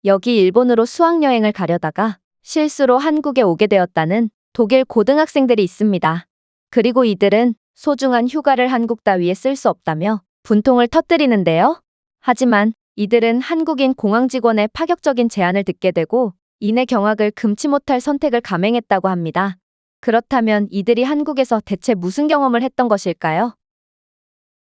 여기 일본으로 수학여행을 가려다가 실수로 한국에 오게 되었다는 독일 고등학생들이 있습니다. 그리고 이들은 소중한 휴가를 한국 따위에 쓸 수 없다며 분통을 터뜨리는데요. 하지만 이들은 한국인 공항 직원의 파격적인 제안을 듣게 되고 이내 경악을 금치 못할 선택을 감행했다고 합니다. 그렇다면 이들이 한국에서 대체 무슨 경험을 했던 것일까요?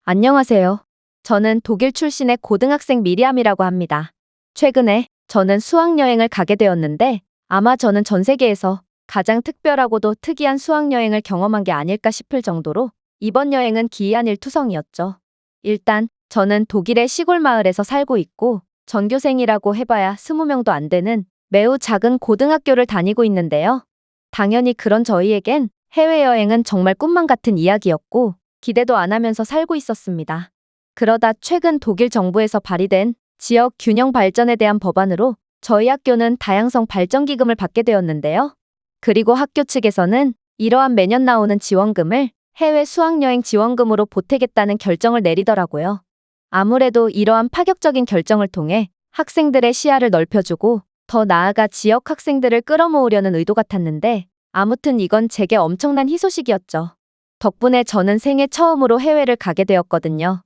안녕하세요. 저는 독일 출신의 고등학생 미리암이라고 합니다. 최근에 저는 수학여행을 가게 되었는데 아마 저는 전 세계에서 가장 특별하고도 특이한 수학여행을 경험한 게 아닐까 싶을 정도로 이번 여행은 기이한 일투성이었죠. 일단 저는 독일의 시골 마을에서 살고 있고 전교생이라고 해봐야 20명도 안 되는 매우 작은 고등학교를 다니고 있는데요. 당연히 그런 저희에겐 해외여행은 정말 꿈만 같은 이야기였고 기대도 안 하면서 살고 있었습니다. 그러다 최근 독일 정부에서 발의된 지역 균형 발전에 대한 법안으로 저희 학교는 다양성 발전 기금을 받게 되었는데요. 그리고 학교 측에서는 이러한 매년 나오는 지원금을 해외 수학여행 지원금으로 보태겠다는 결정을 내리더라고요. 아무래도 이러한 파격적인 결정을 통해 학생들의 시야를 넓혀주고 더 나아가 지역 학생들을 끌어모으려는 의도 같았는데 아무튼 이건 제게 엄청난 희소식이었죠. 덕분에 저는 생애 처음으로 해외를 가게 되었거든요.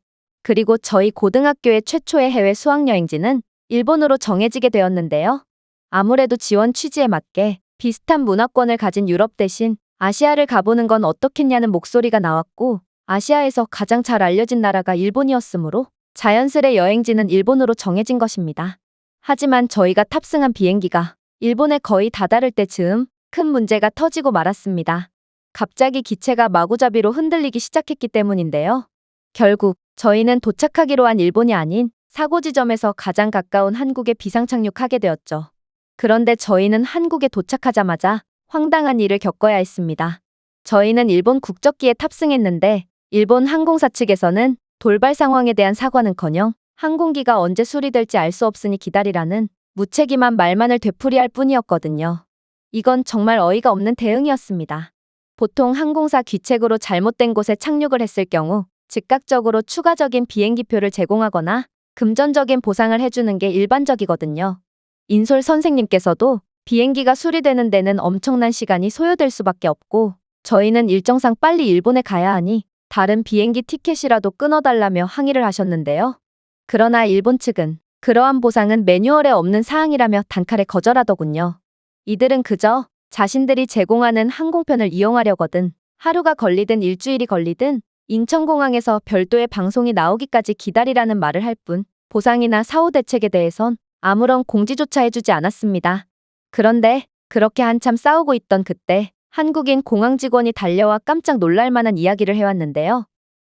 그리고 저희 고등학교의 최초의 해외 수학여행지는 일본으로 정해지게 되었는데요. 아무래도 지원 취지에 맞게 비슷한 문화권을 가진 유럽 대신 아시아를 가보는 건 어떻겠냐는 목소리가 나왔고 아시아에서 가장 잘 알려진 나라가 일본이었으므로 자연스레 여행지는 일본으로 정해진 것입니다. 하지만 저희가 탑승한 비행기가 일본에 거의 다다를 때 즈음 큰 문제가 터지고 말았습니다. 갑자기 기체가 마구잡이로 흔들리기 시작했기 때문인데요. 결국 저희는 도착하기로 한 일본이 아닌 사고 지점에서 가장 가까운 한국에 비상착륙하게 되었죠. 그런데 저희는 한국에 도착하자마자 황당한 일을 겪어야 했습니다. 저희는 일본 국적기에 탑승했는데 일본 항공사 측에서는 돌발 상황에 대한 사과는커녕 항공기가 언제 수리될지 알 수 없으니 기다리라는 무책임한 말만을 되풀이할 뿐이었거든요. 이건 정말 어이가 없는 대응이었습니다. 보통 항공사 귀책으로 잘못된 곳에 착륙을 했을 경우 즉각적으로 추가적인 비행기표를 제공하거나 금전적인 보상을 해주는 게 일반적이거든요. 인솔 선생님께서도 비행기가 수리되는 데는 엄청난 시간이 소요될 수밖에 없고 저희는 일정상 빨리 일본에 가야 하니 다른 비행기 티켓이라도 끊어달라며 항의를 하셨는데요. 그러나 일본 측은 그러한 보상은 매뉴얼에 없는 사항이라며 단칼에 거절하더군요. 이들은 그저 자신들이 제공하는 항공편을 이용하려거든 하루가 걸리든 일주일이 걸리든 인천공항에서 별도의 방송이 나오기까지 기다리라는 말을 할 뿐 보상이나 사후 대책에 대해선 아무런 공지조차 해주지 않았습니다. 그런데 그렇게 한참 싸우고 있던 그때 한국인 공항 직원이 달려와 깜짝 놀랄 만한 이야기를 해왔는데요.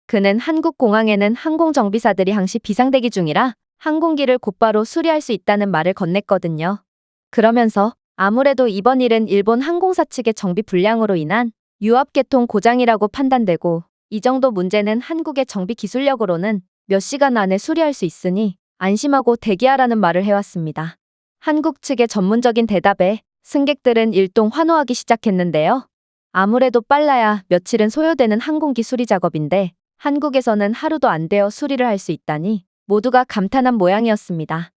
그는 한국 공항에는 항공정비사들이 항시 비상대기 중이라 항공기를 곧바로 수리할 수 있다는 말을 건넸거든요. 그러면서 아무래도 이번 일은 일본 항공사 측의 정비 불량으로 인한 유압계통 고장이라고 판단되고 이 정도 문제는 한국의 정비 기술력으로는 몇 시간 안에 수리할 수 있으니 안심하고 대기하라는 말을 해왔습니다. 한국 측의 전문적인 대답에 승객들은 일동 환호하기 시작했는데요. 아무래도 빨라야 며칠은 소요되는 항공기 수리 작업인데 한국에서는 하루도 안 되어 수리를 할 수 있다니 모두가 감탄한 모양이었습니다.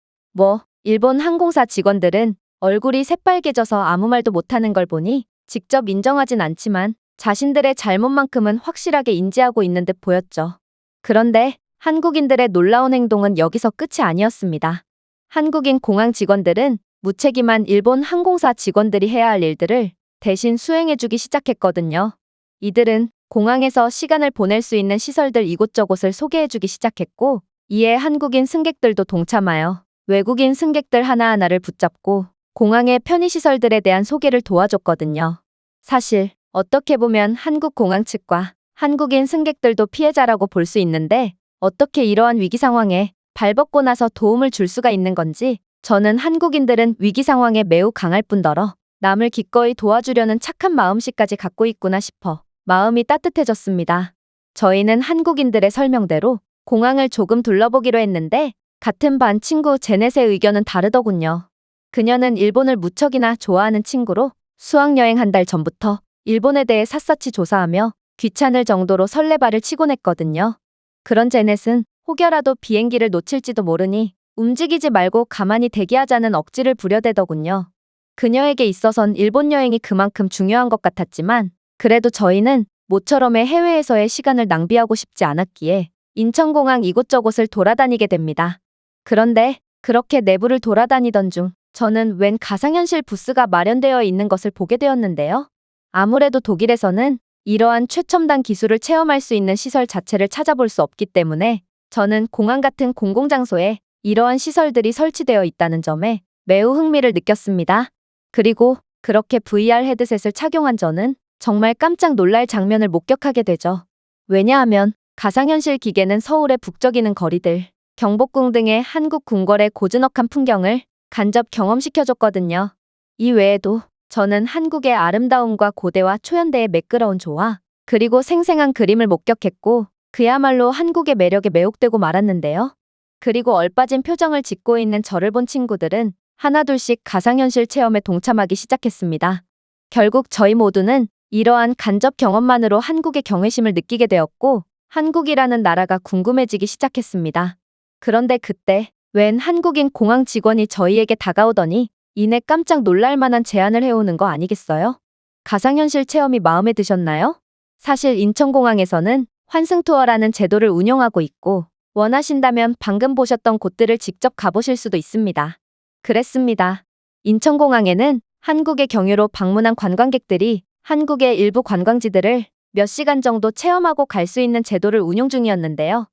일본 항공사 직원들은 얼굴이 새빨개져서 아무 말도 못하는 걸 보니 직접 인정하진 않지만 자신들의 잘못만큼은 확실하게 인지하고 있는 듯 보였죠. 그런데 한국인들의 놀라운 행동은 여기서 끝이 아니었습니다. 한국인 공항 직원들은 무책임한 일본 항공사 직원들이 해야 할 일들을 대신 수행해주기 시작했거든요. 이들은 공항에서 시간을 보낼 수 있는 시설들 이곳저곳을 소개해주기 시작했고 이에 한국인 승객들도 동참하여 외국인 승객들 하나하나를 붙잡고 공항의 편의시설들에 대한 소개를 도와줬거든요. 사실 어떻게 보면 한국 공항 측과 한국인 승객들도 피해자라고 볼 수 있는데 어떻게 이러한 위기 상황에 발벗고 나서 도움을 줄 수가 있는 건지 저는 한국인들은 위기 상황에 매우 강할 뿐더러 남을 기꺼이 도와주려는 착한 마음씨까지 갖고 있구나 싶어 마음이 따뜻해졌습니다. 저희는 한국인들의 설명대로 공항을 조금 둘러보기로 했는데 같은 반 친구 제넷의 의견은 다르더군요. 그녀는 일본을 무척이나 좋아하는 친구로 수학여행 한 달 전부터 일본에 대해 샅샅이 조사하며 귀찮을 정도로 설레발을 치곤 했거든요. 그런 제넷은 혹여라도 비행기를 놓칠지도 모르니 움직이지 말고 가만히 대기하자는 억지를 부려대더군요. 그녀에게 있어선 일본 여행이 그만큼 중요한 것 같았지만 그래도 저희는 모처럼의 해외에서의 시간을 낭비하고 싶지 않았기에 인천공항 이곳저곳을 돌아다니게 됩니다. 그런데 그렇게 내부를 돌아다니던 중 저는 웬 가상현실 부스가 마련되어 있는 것을 보게 되었는데요. 아무래도 독일에서는 이러한 최첨단 기술을 체험할 수 있는 시설 자체를 찾아볼 수 없기 때문에 저는 공항 같은 공공장소에 이러한 시설들이 설치되어 있다는 점에 매우 흥미를 느꼈습니다. 그리고 그렇게 VR 헤드셋을 착용한 저는 정말 깜짝 놀랄 장면을 목격하게 되죠. 왜냐하면 가상현실 기계는 서울의 북적이는 거리들, 경복궁 등의 한국 궁궐의 고즈넉한 풍경을 간접 경험시켜줬거든요. 이 외에도 저는 한국의 아름다움과 고대와 초현대의 매끄러운 조화, 그리고 생생한 그림을 목격했고 그야말로 한국의 매력에 매혹되고 말았는데요. 그리고 얼빠진 표정을 짓고 있는 저를 본 친구들은 하나둘씩 가상현실 체험에 동참하기 시작했습니다. 결국 저희 모두는 이러한 간접 경험만으로 한국의 경외심을 느끼게 되었고 한국이라는 나라가 궁금해지기 시작했습니다. 그런데 그때 웬 한국인 공항 직원이 저희에게 다가오더니 이내 깜짝 놀랄 만한 제안을 해오는 거 아니겠어요? 가상현실 체험이 마음에 드셨나요? 사실 인천공항에서는 환승투어라는 제도를 운영하고 있고 원하신다면 방금 보셨던 곳들을 직접 가보실 수도 있습니다. 그랬습니다. 인천공항에는 한국의 경유로 방문한 관광객들이 한국의 일부 관광지들을 몇 시간 정도 체험하고 갈 수 있는 제도를 운영 중이었는데요.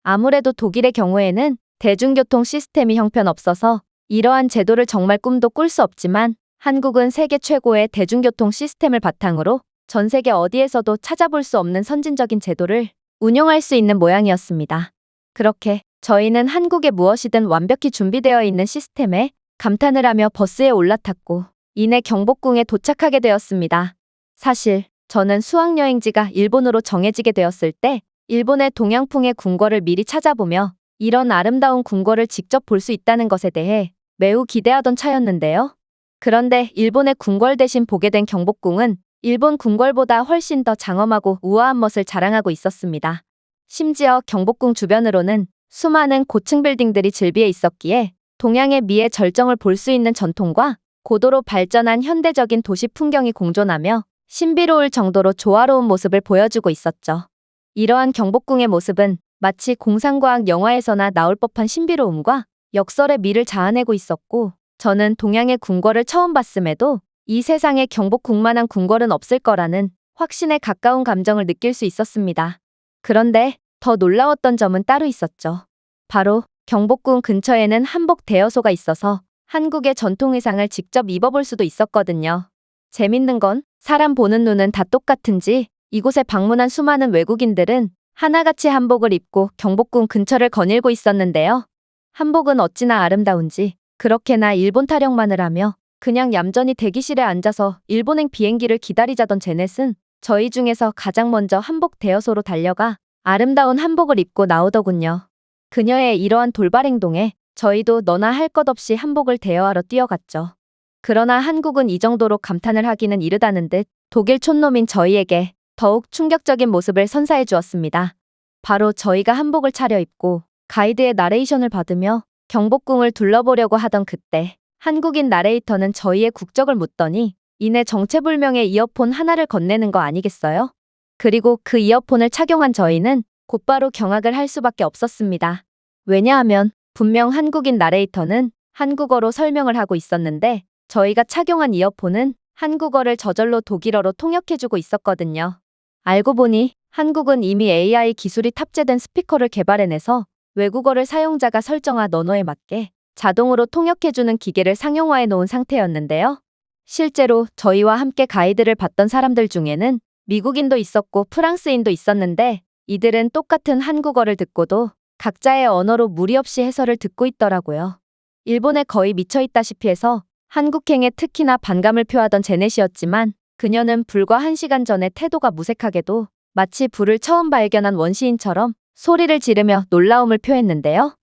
아무래도 독일의 경우에는 대중교통 시스템이 형편없어서 이러한 제도를 정말 꿈도 꿀 수 없지만 한국은 세계 최고의 대중교통 시스템을 바탕으로 전 세계 어디에서도 찾아볼 수 없는 선진적인 제도를 운영할 수 있는 모양이었습니다. 그렇게 저희는 한국에 무엇이든 완벽히 준비되어 있는 시스템에 감탄을 하며 버스에 올라탔고 이내 경복궁에 도착하게 되었습니다. 사실 저는 수학여행지가 일본으로 정해지게 되었을 때 일본의 동양풍의 궁궐을 미리 찾아보며 이런 아름다운 궁궐을 직접 볼 수 있다는 것에 대해 매우 기대하던 차였는데요. 그런데 일본의 궁궐 대신 보게 된 경복궁은 일본 궁궐보다 훨씬 더 장엄하고 우아한 멋을 자랑하고 있었습니다. 심지어 경복궁 주변으로는 수많은 고층 빌딩들이 즐비해 있었기에 동양의 미의 절정을 볼 수 있는 전통과 고도로 발전한 현대적인 도시 풍경이 공존하며 신비로울 정도로 조화로운 모습을 보여주고 있었죠. 이러한 경복궁의 모습은 마치 공상과학 영화에서나 나올 법한 신비로움과 역설의 미를 자아내고 있었고 저는 동양의 궁궐을 처음 봤음에도 이 세상에 경복궁만한 궁궐은 없을 거라는 확신에 가까운 감정을 느낄 수 있었습니다. 그런데 더 놀라웠던 점은 따로 있었죠. 바로 경복궁 근처에는 한복 대여소가 있어서 한국의 전통 의상을 직접 입어볼 수도 있었거든요. 재밌는 건 사람 보는 눈은 다 똑같은지 이곳에 방문한 수많은 외국인들은 하나같이 한복을 입고 경복궁 근처를 거닐고 있었는데요. 한복은 어찌나 아름다운지 그렇게나 일본 타령만을 하며 그냥 얌전히 대기실에 앉아서 일본행 비행기를 기다리자던 제넷은 저희 중에서 가장 먼저 한복 대여소로 달려가 아름다운 한복을 입고 나오더군요. 그녀의 이러한 돌발 행동에 저희도 너나 할 것 없이 한복을 대여하러 뛰어갔죠. 그러나 한국은 이 정도로 감탄을 하기는 이르다는 듯 독일 촌놈인 저희에게 더욱 충격적인 모습을 선사해 주었습니다. 바로 저희가 한복을 차려입고 가이드의 나레이션을 받으며 경복궁을 둘러보려고 하던 그때 한국인 나레이터는 저희의 국적을 묻더니 이내 정체불명의 이어폰 하나를 건네는 거 아니겠어요? 그리고 그 이어폰을 착용한 저희는 곧바로 경악을 할 수밖에 없었습니다. 왜냐하면 분명 한국인 나레이터는 한국어로 설명을 하고 있었는데 저희가 착용한 이어폰은 한국어를 저절로 독일어로 통역해주고 있었거든요. 알고 보니 한국은 이미 AI 기술이 탑재된 스피커를 개발해내서 외국어를 사용자가 설정한 언어에 맞게 자동으로 통역해주는 기계를 상용화해 놓은 상태였는데요. 실제로 저희와 함께 가이드를 받던 사람들 중에는 미국인도 있었고 프랑스인도 있었는데 이들은 똑같은 한국어를 듣고도 각자의 언어로 무리 없이 해설을 듣고 있더라고요. 일본에 거의 미쳐있다시피 해서 한국행에 특히나 반감을 표하던 제넷이었지만 그녀는 불과 1시간 전에 태도가 무색하게도 마치 불을 처음 발견한 원시인처럼 소리를 지르며 놀라움을 표했는데요.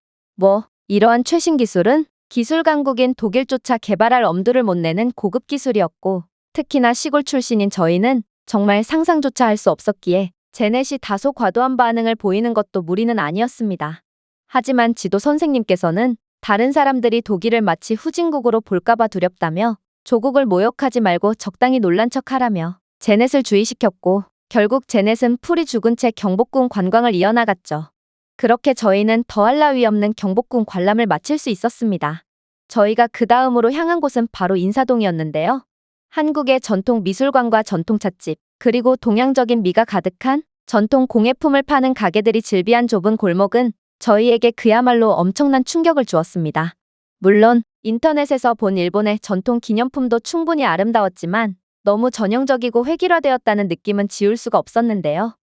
이러한 최신 기술은 기술 강국인 독일조차 개발할 엄두를 못 내는 고급 기술이었고 특히나 시골 출신인 저희는 정말 상상조차 할 수 없었기에 제넷이 다소 과도한 반응을 보이는 것도 무리는 아니었습니다. 하지만 지도 선생님께서는 다른 사람들이 독일을 마치 후진국으로 볼까봐 두렵다며 조국을 모욕하지 말고 적당히 놀란 척하라며 제넷을 주의시켰고 결국 제넷은 풀이 죽은 채 경복궁 관광을 이어나갔죠. 그렇게 저희는 더할 나위 없는 경복궁 관람을 마칠 수 있었습니다. 저희가 그 다음으로 향한 곳은 바로 인사동이었는데요. 한국의 전통 미술관과 전통 찻집, 그리고 동양적인 미가 가득한 전통 공예품을 파는 가게들이 즐비한 좁은 골목은 저희에게 그야말로 엄청난 충격을 주었습니다. 물론 인터넷에서 본 일본의 전통 기념품도 충분히 아름다웠지만 너무 전형적이고 획일화되었다는 느낌은 지울 수가 없었는데요.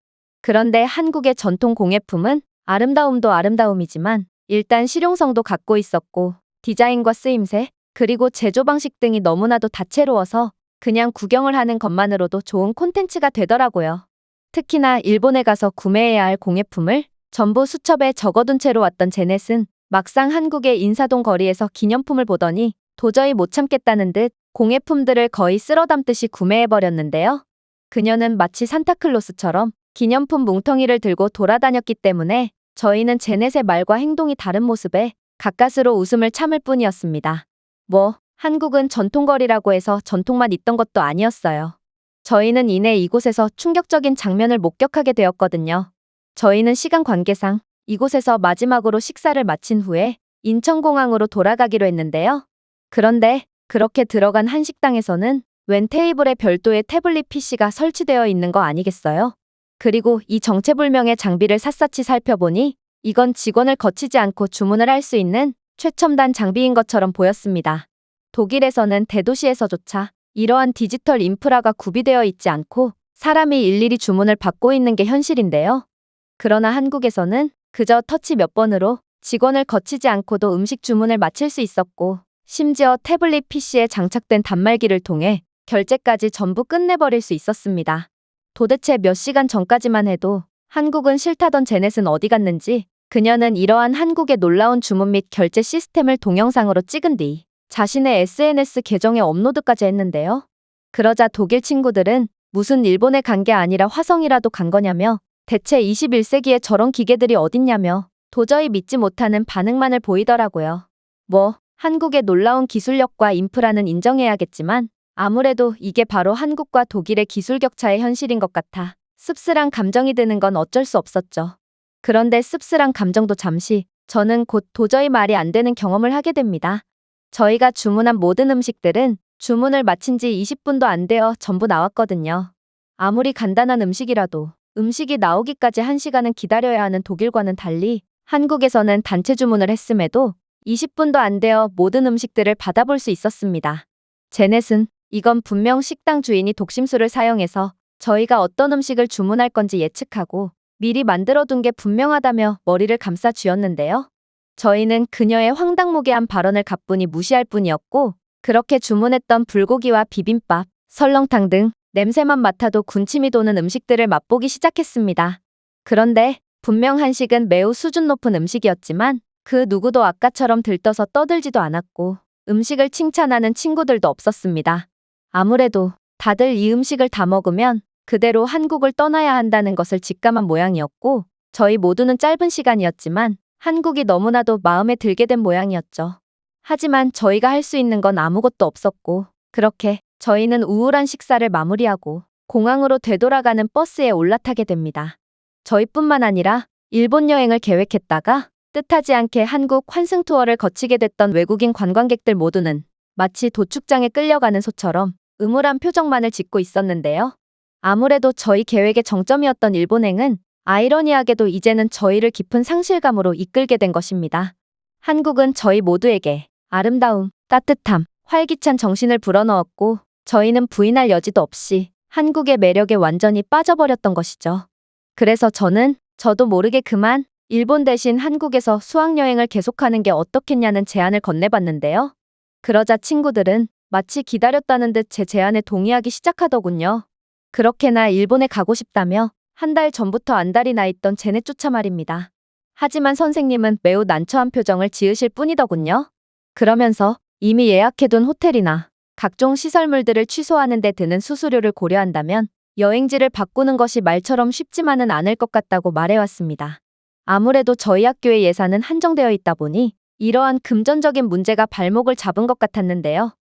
그런데 한국의 전통 공예품은 아름다움도 아름다움이지만 일단 실용성도 갖고 있었고 디자인과 쓰임새, 그리고 제조 방식 등이 너무나도 다채로워서 그냥 구경을 하는 것만으로도 좋은 콘텐츠가 되더라고요. 특히나 일본에 가서 구매해야 할 공예품을 전부 수첩에 적어둔 채로 왔던 제넷은 막상 한국의 인사동 거리에서 기념품을 보더니 도저히 못 참겠다는 듯 공예품들을 거의 쓸어 담듯이 구매해버렸는데요. 그녀는 마치 산타클로스처럼 기념품 뭉텅이를 들고 돌아다녔기 때문에 저희는 제넷의 말과 행동이 다른 모습에 가까스로 웃음을 참을 뿐이었습니다. 한국은 전통거리라고 해서 전통만 있던 것도 아니었어요. 저희는 이내 이곳에서 충격적인 장면을 목격하게 되었거든요. 저희는 시간 관계상 이곳에서 마지막으로 식사를 마친 후에 인천공항으로 돌아가기로 했는데요. 그런데 그렇게 들어간 한식당에서는 웬 테이블에 별도의 태블릿 PC가 설치되어 있는 거 아니겠어요? 그리고 이 정체불명의 장비를 샅샅이 살펴보니 이건 직원을 거치지 않고 주문을 할 수 있는 최첨단 장비인 것처럼 보였습니다. 독일에서는 대도시에서조차 이러한 디지털 인프라가 구비되어 있지 않고 사람이 일일이 주문을 받고 있는 게 현실인데요. 그러나 한국에서는 그저 터치 몇 번으로 직원을 거치지 않고도 음식 주문을 마칠 수 있었고 심지어 태블릿 PC에 장착된 단말기를 통해 결제까지 전부 끝내버릴 수 있었습니다. 도대체 몇 시간 전까지만 해도 한국은 싫다던 제넷은 어디 갔는지 그녀는 이러한 한국의 놀라운 주문 및 결제 시스템을 동영상으로 찍은 뒤 자신의 SNS 계정에 업로드까지 했는데요. 그러자 독일 친구들은 무슨 일본에 간 게 아니라 화성이라도 간 거냐며 대체 21세기에 저런 기계들이 어딨냐며 도저히 믿지 못하는 반응만을 보이더라고요. 한국의 놀라운 기술력과 인프라는 인정해야겠지만 아무래도 이게 바로 한국과 독일의 기술 격차의 현실인 것 같아 씁쓸한 감정이 드는 건 어쩔 수 없었죠. 그런데 씁쓸한 감정도 잠시, 저는 곧 도저히 말이 안 되는 경험을 하게 됩니다. 저희가 주문한 모든 음식들은 주문을 마친 지 20분도 안 되어 전부 나왔거든요. 아무리 간단한 음식이라도 음식이 나오기까지 1시간은 기다려야 하는 독일과는 달리 한국에서는 단체 주문을 했음에도 20분도 안 되어 모든 음식들을 받아볼 수 있었습니다. 제넷은 이건 분명 식당 주인이 독심술을 사용해서 저희가 어떤 음식을 주문할 건지 예측하고 미리 만들어둔 게 분명하다며 머리를 감싸 쥐었는데요. 저희는 그녀의 황당무계한 발언을 가뿐히 무시할 뿐이었고 그렇게 주문했던 불고기와 비빔밥, 설렁탕 등 냄새만 맡아도 군침이 도는 음식들을 맛보기 시작했습니다. 그런데 분명 한식은 매우 수준 높은 음식이었지만 그 누구도 아까처럼 들떠서 떠들지도 않았고 음식을 칭찬하는 친구들도 없었습니다. 아무래도 다들 이 음식을 다 먹으면 그대로 한국을 떠나야 한다는 것을 직감한 모양이었고 저희 모두는 짧은 시간이었지만 한국이 너무나도 마음에 들게 된 모양이었죠. 하지만 저희가 할 수 있는 건 아무것도 없었고 그렇게 저희는 우울한 식사를 마무리하고 공항으로 되돌아가는 버스에 올라타게 됩니다. 저희뿐만 아니라 일본 여행을 계획했다가 뜻하지 않게 한국 환승 투어를 거치게 됐던 외국인 관광객들 모두는 마치 도축장에 끌려가는 소처럼 음울한 표정만을 짓고 있었는데요. 아무래도 저희 계획의 정점이었던 일본행은 아이러니하게도 이제는 저희를 깊은 상실감으로 이끌게 된 것입니다. 한국은 저희 모두에게 아름다움, 따뜻함, 활기찬 정신을 불어넣었고 저희는 부인할 여지도 없이 한국의 매력에 완전히 빠져버렸던 것이죠. 그래서 저도 모르게 그만 일본 대신 한국에서 수학여행을 계속하는 게 어떻겠냐는 제안을 건네봤는데요. 그러자 친구들은 마치 기다렸다는 듯 제 제안에 동의하기 시작하더군요. 그렇게나 일본에 가고 싶다며 한 달 전부터 안달이 나 있던 제네조차 말입니다. 하지만 선생님은 매우 난처한 표정을 지으실 뿐이더군요. 그러면서 이미 예약해둔 호텔이나 각종 시설물들을 취소하는 데 드는 수수료를 고려한다면 여행지를 바꾸는 것이 말처럼 쉽지만은 않을 것 같다고 말해왔습니다. 아무래도 저희 학교의 예산은 한정되어 있다 보니 이러한 금전적인 문제가 발목을 잡은 것 같았는데요.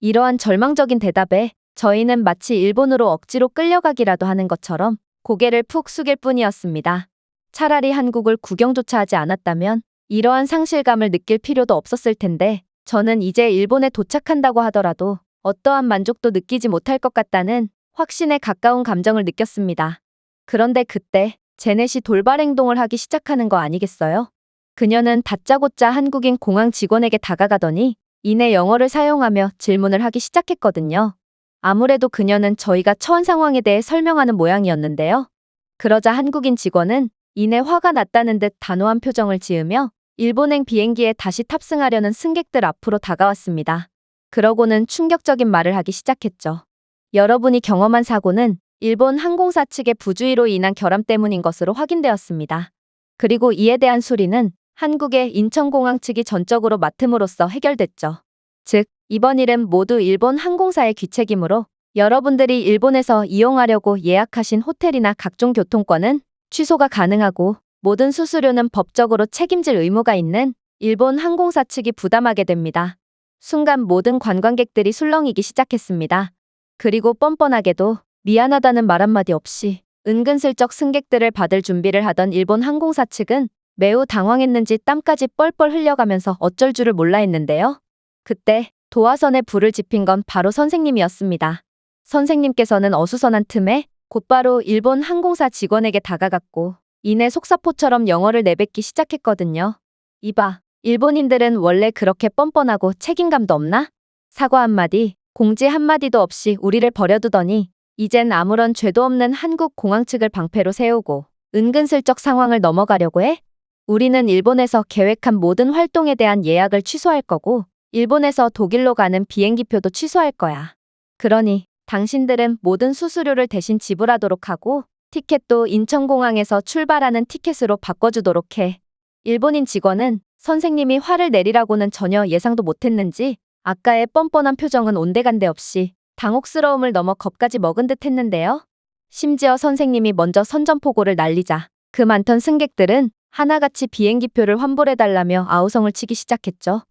이러한 절망적인 대답에 저희는 마치 일본으로 억지로 끌려가기라도 하는 것처럼 고개를 푹 숙일 뿐이었습니다. 차라리 한국을 구경조차 하지 않았다면 이러한 상실감을 느낄 필요도 없었을 텐데 저는 이제 일본에 도착한다고 하더라도 어떠한 만족도 느끼지 못할 것 같다는 확신에 가까운 감정을 느꼈습니다. 그런데 그때 제넷이 돌발 행동을 하기 시작하는 거 아니겠어요? 그녀는 다짜고짜 한국인 공항 직원에게 다가가더니 이내 영어를 사용하며 질문을 하기 시작했거든요. 아무래도 그녀는 저희가 처한 상황에 대해 설명하는 모양이었는데요. 그러자 한국인 직원은 이내 화가 났다는 듯 단호한 표정을 지으며 일본행 비행기에 다시 탑승하려는 승객들 앞으로 다가왔습니다. 그러고는 충격적인 말을 하기 시작했죠. 여러분이 경험한 사고는 일본 항공사 측의 부주의로 인한 결함 때문인 것으로 확인되었습니다. 그리고 이에 대한 수리는 한국의 인천공항 측이 전적으로 맡음으로써 해결됐죠. 즉, 이번 일은 모두 일본 항공사의 귀책이므로 여러분들이 일본에서 이용하려고 예약하신 호텔이나 각종 교통권은 취소가 가능하고 모든 수수료는 법적으로 책임질 의무가 있는 일본 항공사 측이 부담하게 됩니다. 순간 모든 관광객들이 술렁이기 시작했습니다. 그리고 뻔뻔하게도 미안하다는 말 한마디 없이 은근슬쩍 승객들을 받을 준비를 하던 일본 항공사 측은 매우 당황했는지 땀까지 뻘뻘 흘려가면서 어쩔 줄을 몰라 했는데요. 그때 도화선에 불을 지핀 건 바로 선생님이었습니다. 선생님께서는 어수선한 틈에 곧바로 일본 항공사 직원에게 다가갔고 이내 속사포처럼 영어를 내뱉기 시작했거든요. 이봐, 일본인들은 원래 그렇게 뻔뻔하고 책임감도 없나? 사과 한마디, 공지 한마디도 없이 우리를 버려두더니 이젠 아무런 죄도 없는 한국 공항 측을 방패로 세우고 은근슬쩍 상황을 넘어가려고 해? 우리는 일본에서 계획한 모든 활동에 대한 예약을 취소할 거고 일본에서 독일로 가는 비행기표도 취소할 거야. 그러니 당신들은 모든 수수료를 대신 지불하도록 하고 티켓도 인천공항에서 출발하는 티켓으로 바꿔주도록 해. 일본인 직원은 선생님이 화를 내리라고는 전혀 예상도 못했는지 아까의 뻔뻔한 표정은 온데간데 없이 당혹스러움을 넘어 겁까지 먹은 듯 했는데요. 심지어 선생님이 먼저 선전포고를 날리자 그 많던 승객들은 하나같이 비행기표를 환불해달라며 아우성을 치기 시작했죠.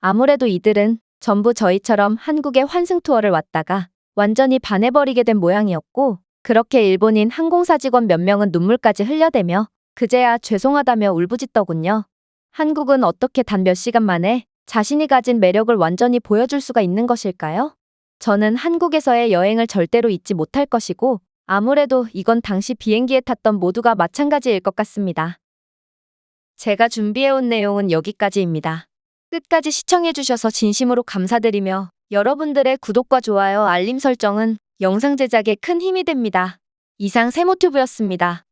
아무래도 이들은 전부 저희처럼 한국에 환승 투어를 왔다가 완전히 반해버리게 된 모양이었고 그렇게 일본인 항공사 직원 몇 명은 눈물까지 흘려대며 그제야 죄송하다며 울부짖더군요. 한국은 어떻게 단 몇 시간 만에 자신이 가진 매력을 완전히 보여줄 수가 있는 것일까요? 저는 한국에서의 여행을 절대로 잊지 못할 것이고 아무래도 이건 당시 비행기에 탔던 모두가 마찬가지일 것 같습니다. 제가 준비해온 내용은 여기까지입니다. 끝까지 시청해주셔서 진심으로 감사드리며 여러분들의 구독과 좋아요, 알림 설정은 영상 제작에 큰 힘이 됩니다. 이상 세모튜브였습니다.